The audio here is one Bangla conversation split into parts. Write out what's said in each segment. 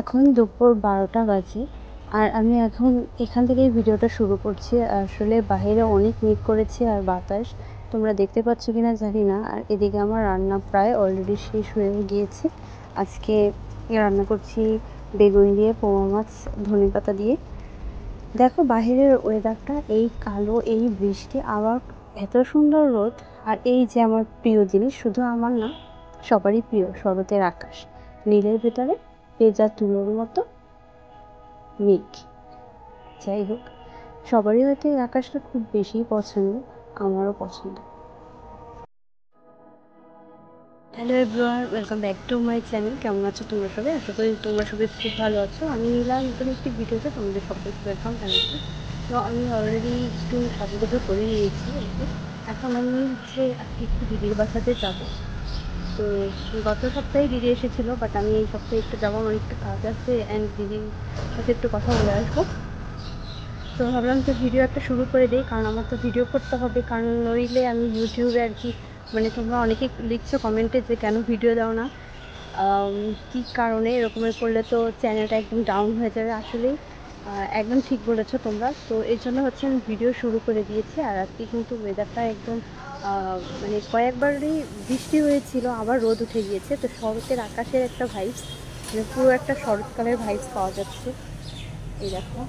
এখন দুপুর 12টা বাজে আর আমি এখন এখান থেকেই ভিডিওটা শুরু করছি। আসলে বাইরে অনেক মেঘ করেছে আর বাতাস, তোমরা দেখতে পাচ্ছ কিনা জানি না। আর এদিকে আমার রান্না প্রায় অলরেডি শেষ হয়ে গিয়েছে। আজকে রান্না করছি বেগুন দিয়ে, পোমা মাছ, ধনেপাতা দিয়ে। দেখো বাহিরের ওয়েদারটা, এই কালো, এই বৃষ্টি, আবার এত সুন্দর রোদ। আর এই যে আমার প্রিয় জিনিস, শুধু আমার না সবারই প্রিয়, শরতের আকাশ, নীলের ভেতরে পেঁজা তুলোর মতো মেঘ। যাই হোক, সবারই হয়তো এই আকাশটা খুব বেশি পছন্দ, আমারও পছন্দ। Hello everyone, welcome back to my channel. কেমন আছো তোমরা সবাই? আশা করি তোমরা সবাই খুব ভালো আছো। আমি নিলাম নতুন একটি ভিডিওতে তোমাদের সবাইকে ওয়েলকাম জানাচ্ছি। তো আমি অলরেডি একটু সাজুগুজো করে নিয়েছি। এখন আমি হচ্ছে আজকে একটু দিদির বাসাতে যাবো। তো গত সপ্তাহে দিদি এসেছিলো, বাট আমি এই সপ্তাহে একটু যাবো, আমার একটু কাজ আছে অ্যান্ড দিদির সাথে একটু কথা বলে আসবো। তো ভাবলাম তো ভিডিও একটা শুরু করে দিই, কারণ আমার তো ভিডিও করতে হবে, কারণ নইলে আমি ইউটিউবে আর কি, মানে তোমরা অনেকে লিখছো কমেন্টে যে কেন ভিডিও দাও না, কী কারণে এরকমের করলে তো চ্যানেলটা একদম ডাউন হয়ে যাবে। আসলেই একদম ঠিক বলেছো তোমরা। তো এই জন্য হচ্ছে আমি ভিডিও শুরু করে দিয়েছি। আর আজকে কিন্তু ওয়েদারটা একদম মানে কয়েকবারই বৃষ্টি হয়েছিল, আবার রোদ উঠে গিয়েছে। তো শরতের আকাশের একটা ভাইবস, মানে পুরো একটা শরৎকালের ভাইবস পাওয়া যাচ্ছে। এই দেখো।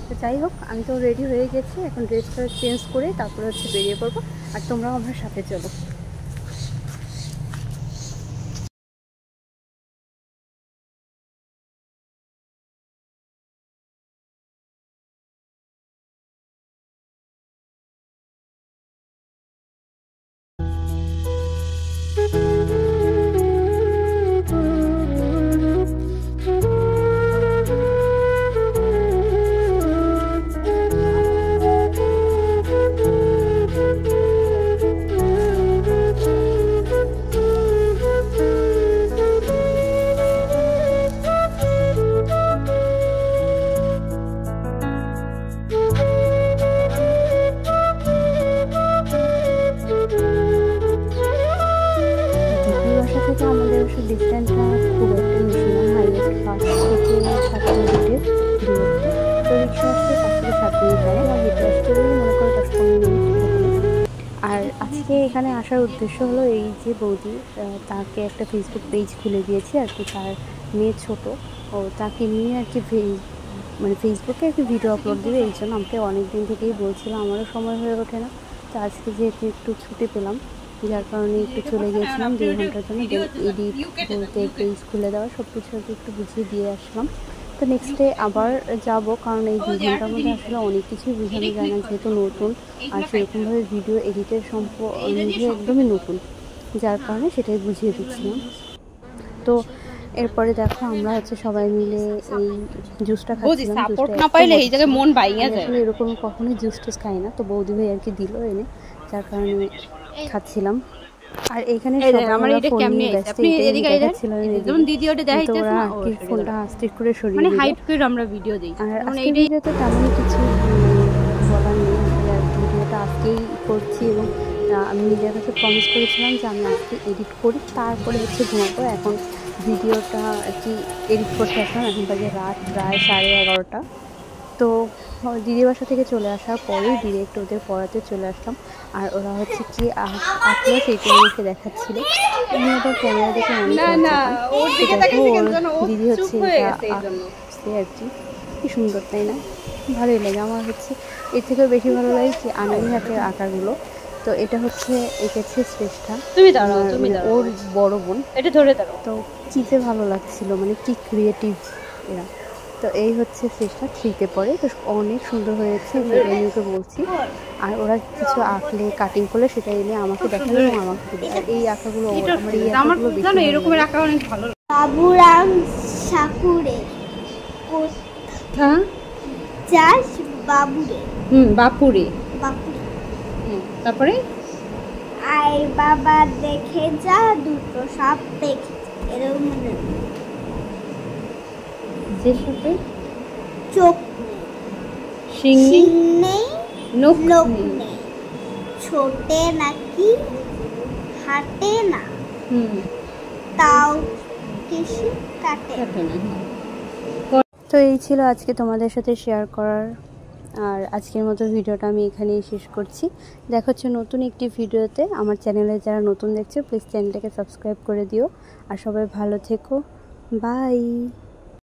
তো যাই হোক, আমি তো রেডি হয়ে গেছি, এখন ড্রেসটা চেঞ্জ করে তারপরে হচ্ছে বেরিয়ে পড়বো। আর তোমরাও আমার সাথে চলো। আমাদের ওষুধ ডিস্টেন্সটা খুব একটা বেশি না, হাইওয়েস্ট 5 থেকে 7 মিনিটের দূরত্ব। তো রিক্সা আসতে 5 থেকে 7 মিনিট লাগে, আর হেঁটে আসতে গেলে মনে করো 10-15 মিনিট। আর আজকে এখানে আসার উদ্দেশ্য হলো এই যে বৌদি, তাকে একটা ফেসবুক পেজ খুলে দিয়েছি আর কি, তার মেয়ে ছোট, ও তাকে নিয়ে আর কি মানে ফেসবুকে আর কি ভিডিও আপলোড দেবে। এই জন্য আমাকে অনেক দিন থেকেই বলছিল, আমারও সময় হয়ে ওঠে না। তো আজকে যেহেতু একটু ছুটি পেলাম, যার কারণে একটু চলে গিয়েছিলাম 2 ঘন্টার জন্য। এডিট বলতে পেজ খুলে দেওয়া সব কিছু আর কি একটু বুঝিয়ে দিয়ে আসলাম। তো নেক্সট ডে আবার যাব, কারণ এই 2 ঘন্টার মধ্যে আসলে অনেক কিছুই বোঝানো যায় না, যেহেতু নতুন। আর সেরকমভাবে ভিডিও এডিটের নিজে একদমই নতুন, যার কারণে সেটাই বুঝিয়ে দিচ্ছিলাম। তো এরপরে দেখো আমরা হচ্ছে সবাই মিলে এই জুসটা খাচ্ছিলাম। আসলে এরকম কখনোই জুস টুস খাই না, তো বৌদি ভাই আর কি দিল এনে, যার কারণে খাচ্ছিলাম। আর এখানে সবাই ফোন নিয়ে ব্যস্ত, দেখাচ্ছিল ওরা আর কি ফোনটা আস্তে করে সরিয়ে দিল। আর আজকের ভিডিওতে তেমন কিছু বলার নেই, আর ভিডিওটা আজকেই করছি এবং আমি নিজের কাছে প্রমিস করেছিলাম যে আমি আজকে এডিট করি, তারপরে হচ্ছে ঘুমাবো। এখন ভিডিওটা আর কি এডিট করতে আসলাম, এখন বাজে রাত প্রায় 11:30। তো দিদির বাসা থেকে চলে আসার পরেই ডিরেক্ট ওদের পড়াতে চলে আসলাম। আর ওরা হচ্ছে কি আঁকলো সেইটা আমাকে দেখাচ্ছিল। আমি ওদের ক্যামেরা দেখে অনেক দিদি হচ্ছে এটা আঁকছে আর কি সুন্দর, তাই না? ভালোই লাগে আমার। হচ্ছে এর থেকেও বেশি ভালো লাগে কি আনারি হাতের আঁকাগুলো। তো এটা হচ্ছে এঁকেছে শ্রেষ্ঠা, ওর বড় বোন। তো কী যে ভালো লাগছিল, মানে কি ক্রিয়েটিভ এরা। তো এই হচ্ছে শ্রেষ্ঠা 3তে পড়ে, তো অনেক সুন্দর হয়েছে, সেটা আমি ওকে বলছি। আর ওরা কিছু আঁকলে কাটিং করলে সেটা এনে আমাকে দেখালে এবং আমাকে দেবে। আর এই আঁকাগুলো আমার এই আঁকাগুলো বেশি এরকমের আঁকা অনেক ভালো। বাবুরাম ঠাকুরে চাষ বাবুরে বাপুরে তারপরে আই বাবা দেখে যা দুটো সাপ দেখে এরকম যে সাপে চোখ শিং নেই, লোক নেই, ছোটে নাকি হাঁটে না, তাও কিছু কাটে না। তারপরে কি বলছে? বাবুরাম ঠাকুরে কোথায় চাষ বাবুরে, আই বাবা দেখে যা দুটো সাপ দেখেছে এরকম। যে সাপে চোখ নেই, লোক নেই, ছোটে নাকি হাঁটে না, তাও কিছু কাটে না। তো এই ছিল আজকে তোমাদের সাথে শেয়ার করার, আর আজকের মতো ভিডিওটা আমি এখানেই শেষ করছি। দেখা হচ্ছে নতুন একটি ভিডিওতে। আমার চ্যানেলে যারা নতুন দেখছো প্লিজ চ্যানেলটাকে সাবস্ক্রাইব করে দিও, আর সবাই ভালো থেকো। বাই।